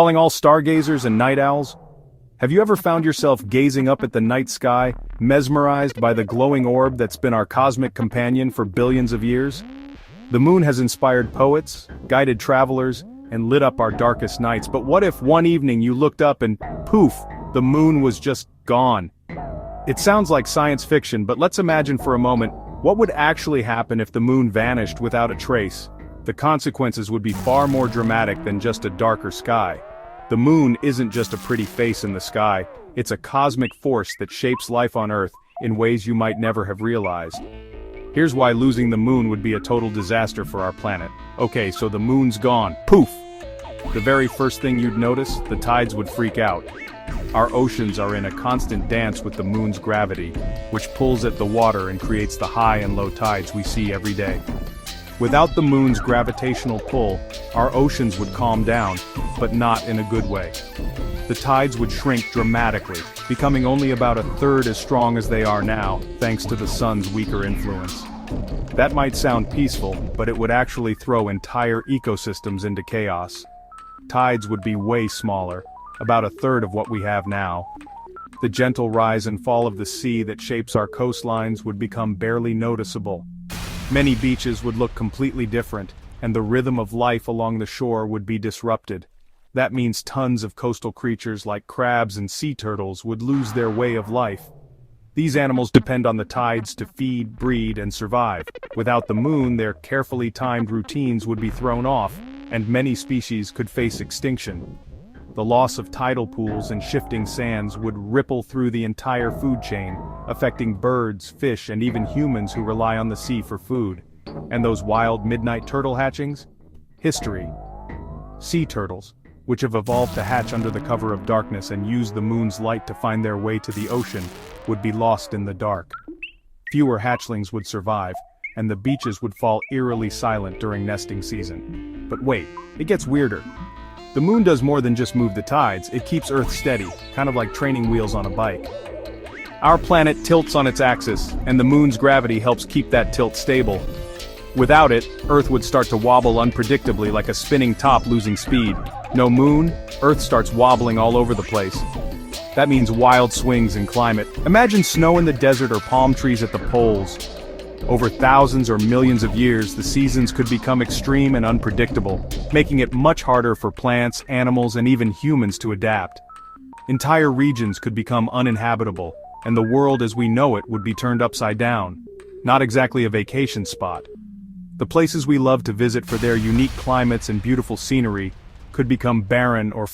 Calling all stargazers and night owls? Have you ever found yourself gazing up at the night sky, mesmerized by the glowing orb that's been our cosmic companion for billions of years? The moon has inspired poets, guided travelers, and lit up our darkest nights, but what if one evening you looked up and, poof, the moon was just gone? It sounds like science fiction, but let's imagine for a moment, what would actually happen if the moon vanished without a trace? The consequences would be far more dramatic than just a darker sky. The moon isn't just a pretty face in the sky, it's a cosmic force that shapes life on Earth in ways you might never have realized. Here's why losing the moon would be a total disaster for our planet. Okay, so the moon's gone. Poof! The very first thing you'd notice, the tides would freak out. Our oceans are in a constant dance with the moon's gravity, which pulls at the water and creates the high and low tides we see every day. Without the moon's gravitational pull, our oceans would calm down, but not in a good way. The tides would shrink dramatically, becoming only about a third as strong as they are now, thanks to the sun's weaker influence. That might sound peaceful, but it would actually throw entire ecosystems into chaos. Tides would be way smaller, about a third of what we have now. The gentle rise and fall of the sea that shapes our coastlines would become barely noticeable. Many beaches would look completely different, and the rhythm of life along the shore would be disrupted. That means tons of coastal creatures like crabs and sea turtles would lose their way of life. These animals depend on the tides to feed, breed, and survive. Without the moon, their carefully timed routines would be thrown off, and many species could face extinction. The loss of tidal pools and shifting sands would ripple through the entire food chain, affecting birds, fish, and even humans who rely on the sea for food. And those wild midnight turtle hatchings? History. Sea turtles, which have evolved to hatch under the cover of darkness and use the moon's light to find their way to the ocean, would be lost in the dark. Fewer hatchlings would survive, and the beaches would fall eerily silent during nesting season. But wait, it gets weirder. The moon does more than just move the tides, it keeps Earth steady, kind of like training wheels on a bike. Our planet tilts on its axis, and the moon's gravity helps keep that tilt stable. Without it, Earth would start to wobble unpredictably like a spinning top losing speed. No moon, Earth starts wobbling all over the place. That means wild swings in climate. Imagine snow in the desert or palm trees at the poles. Over thousands or millions of years, the seasons could become extreme and unpredictable, making it much harder for plants, animals, and even humans to adapt. Entire regions could become uninhabitable, and the world as we know it would be turned upside down. Not exactly a vacation spot. The places we love to visit for their unique climates and beautiful scenery could become barren or